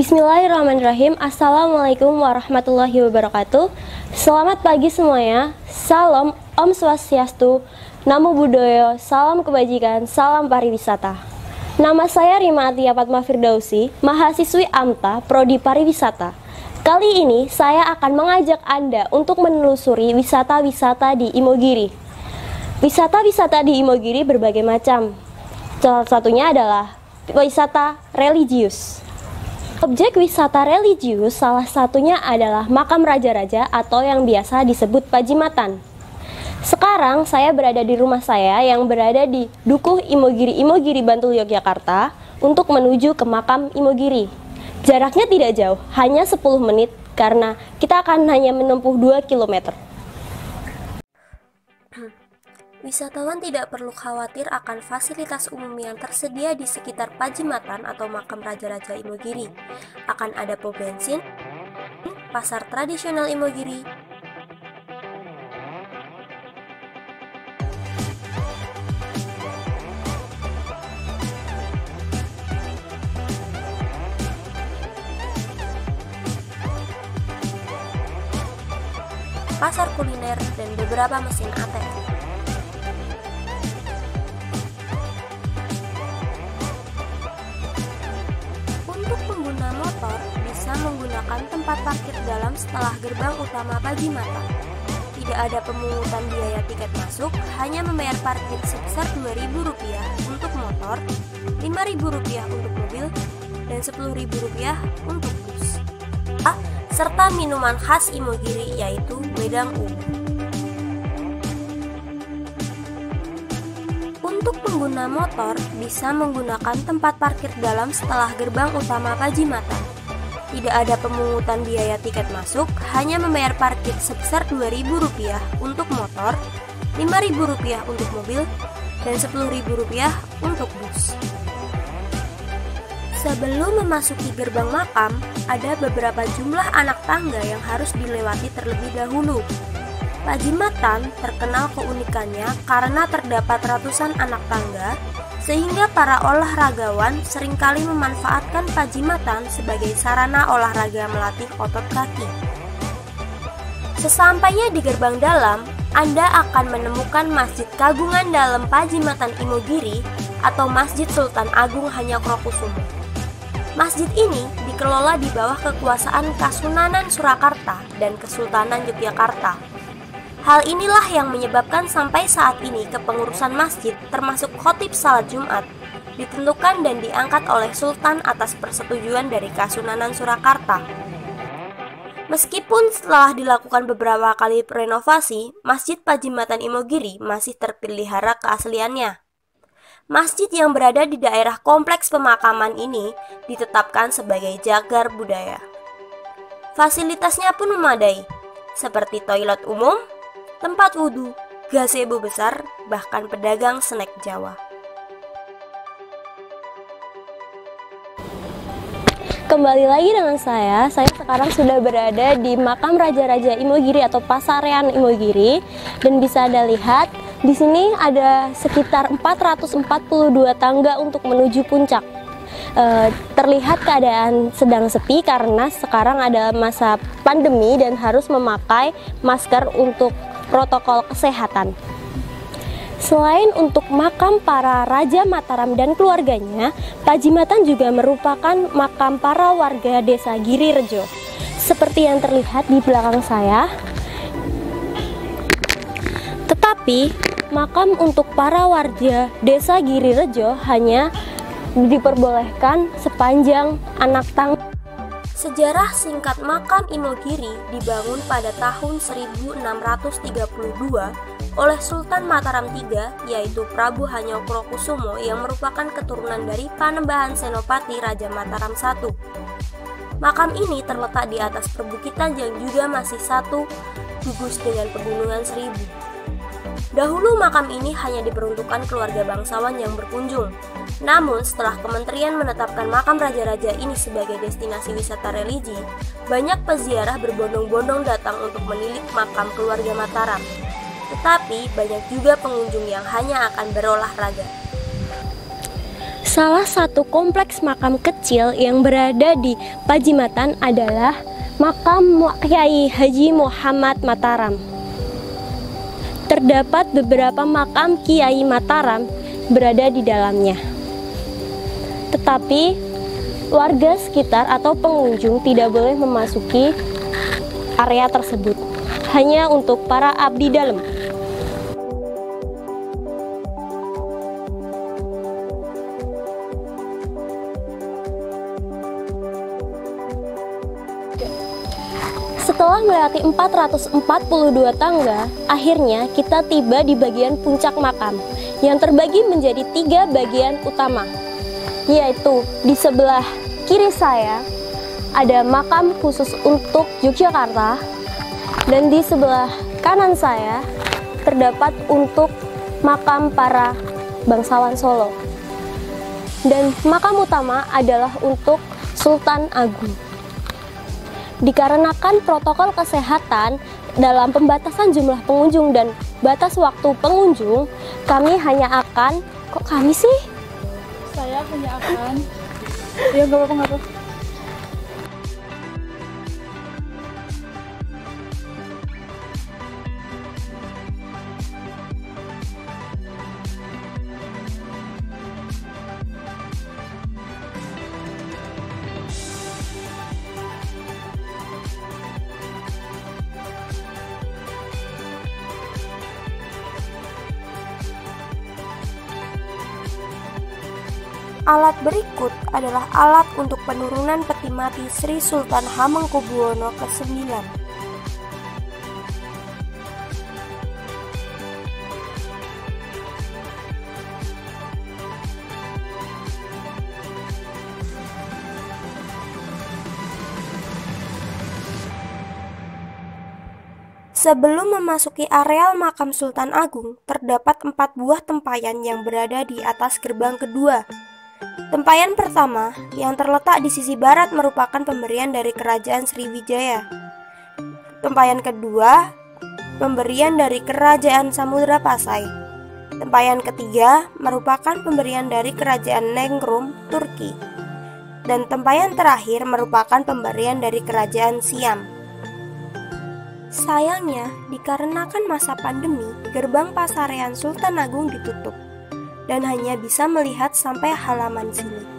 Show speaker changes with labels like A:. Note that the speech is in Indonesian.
A: Bismillahirrahmanirrahim. Assalamualaikum warahmatullahi wabarakatuh. Selamat pagi semuanya. Salam Om Swastiastu, Namo Buddhaya, salam kebajikan, salam pariwisata. Nama saya Rima Atia Fatma Firdausi, mahasiswi AMTA Prodi Pariwisata. Kali ini saya akan mengajak Anda untuk menelusuri wisata-wisata di Imogiri. Wisata-wisata di Imogiri berbagai macam. Salah satunya adalah wisata religius. Objek wisata religius salah satunya adalah makam raja-raja atau yang biasa disebut Pajimatan. Sekarang saya berada di rumah saya yang berada di Dukuh Imogiri, Bantul, Yogyakarta untuk menuju ke makam Imogiri. Jaraknya tidak jauh, hanya 10 menit karena kita akan hanya menempuh 2 km. Wisatawan tidak perlu khawatir akan fasilitas umum yang tersedia di sekitar Pajimatan atau makam raja-raja Imogiri. Akan ada pom bensin, pasar tradisional Imogiri, pasar kuliner, dan beberapa mesin ATM. Motor bisa menggunakan tempat parkir dalam setelah gerbang utama Pajimatan. Tidak ada pemungutan biaya tiket masuk, hanya membayar parkir sebesar Rp2.000 untuk motor, Rp5.000 untuk mobil, dan Rp10.000 untuk bus. Serta minuman khas Imogiri yaitu wedang ungu. Untuk pengguna motor bisa menggunakan tempat parkir dalam setelah gerbang utama Pajimatan. Tidak ada pemungutan biaya tiket masuk, hanya membayar parkir sebesar Rp2.000 untuk motor, Rp5.000 untuk mobil, dan Rp10.000 untuk bus. Sebelum memasuki gerbang makam, ada beberapa jumlah anak tangga yang harus dilewati terlebih dahulu. Pajimatan terkenal keunikannya karena terdapat ratusan anak tangga, sehingga para olahragawan seringkali memanfaatkan Pajimatan sebagai sarana olahraga melatih otot kaki. Sesampainya di gerbang dalam, Anda akan menemukan Masjid Kagungan Dalam Pajimatan Imogiri atau Masjid Sultan Agung Hanyokrokusumo. Masjid ini dikelola di bawah kekuasaan Kasunanan Surakarta dan Kesultanan Yogyakarta. Hal inilah yang menyebabkan sampai saat ini kepengurusan masjid termasuk khotib salat Jumat ditentukan dan diangkat oleh Sultan atas persetujuan dari Kasunanan Surakarta. Meskipun setelah dilakukan beberapa kali renovasi, Masjid Pajimatan Imogiri masih terpelihara keasliannya. Masjid yang berada di daerah kompleks pemakaman ini ditetapkan sebagai cagar budaya. Fasilitasnya pun memadai, seperti toilet umum, tempat wudhu, gazebo besar, bahkan pedagang snack Jawa. Kembali lagi dengan saya sekarang sudah berada di makam Raja-Raja Imogiri atau Pasarean Imogiri, dan bisa Anda lihat di sini ada sekitar 442 tangga untuk menuju puncak. Terlihat keadaan sedang sepi karena sekarang ada masa pandemi dan harus memakai masker untuk protokol kesehatan. Selain untuk makam para Raja Mataram dan keluarganya, Pajimatan juga merupakan makam para warga desa Girirejo. Seperti yang terlihat di belakang saya. Tetapi, makam untuk para warga desa Girirejo hanya diperbolehkan sepanjang anak tangga. Sejarah singkat makam Imogiri dibangun pada tahun 1632 oleh Sultan Mataram III, yaitu Prabu Hanyokrokusumo yang merupakan keturunan dari Panembahan Senopati Raja Mataram I. Makam ini terletak di atas perbukitan yang juga masih satu gugus dengan pegunungan Seribu. Dahulu makam ini hanya diperuntukkan keluarga bangsawan yang berkunjung. Namun setelah kementerian menetapkan makam raja-raja ini sebagai destinasi wisata religi, banyak peziarah berbondong-bondong datang untuk menilik makam keluarga Mataram. Tetapi banyak juga pengunjung yang hanya akan berolahraga. Salah satu kompleks makam kecil yang berada di Padjimatan adalah makam Kyai Haji Muhammad Mataram. Terdapat beberapa makam Kiai Mataram berada di dalamnya. Tetapi warga sekitar atau pengunjung tidak boleh memasuki area tersebut, hanya untuk para abdi dalam. Setelah melewati 442 tangga, akhirnya kita tiba di bagian puncak makam yang terbagi menjadi 3 bagian utama, yaitu di sebelah kiri saya ada makam khusus untuk Yogyakarta, dan di sebelah kanan saya terdapat untuk makam para bangsawan Solo, dan makam utama adalah untuk Sultan Agung. Dikarenakan protokol kesehatan dalam pembatasan jumlah pengunjung dan batas waktu pengunjung, kami hanya akan, kok kami sih?
B: Saya hanya akan, ya nggak apa-apa.
A: Alat berikut adalah alat untuk penurunan peti mati Sri Sultan Hamengkubuwono ke-9. Sebelum memasuki areal makam Sultan Agung, terdapat 4 buah tempayan yang berada di atas gerbang kedua. Tempayan pertama yang terletak di sisi barat merupakan pemberian dari Kerajaan Sriwijaya. Tempayan kedua, pemberian dari Kerajaan Samudra Pasai. Tempayan ketiga merupakan pemberian dari Kerajaan Nengrum, Turki. Dan tempayan terakhir merupakan pemberian dari Kerajaan Siam. Sayangnya, dikarenakan masa pandemi, gerbang Pasarean Sultan Agung ditutup dan hanya bisa melihat sampai halaman sini.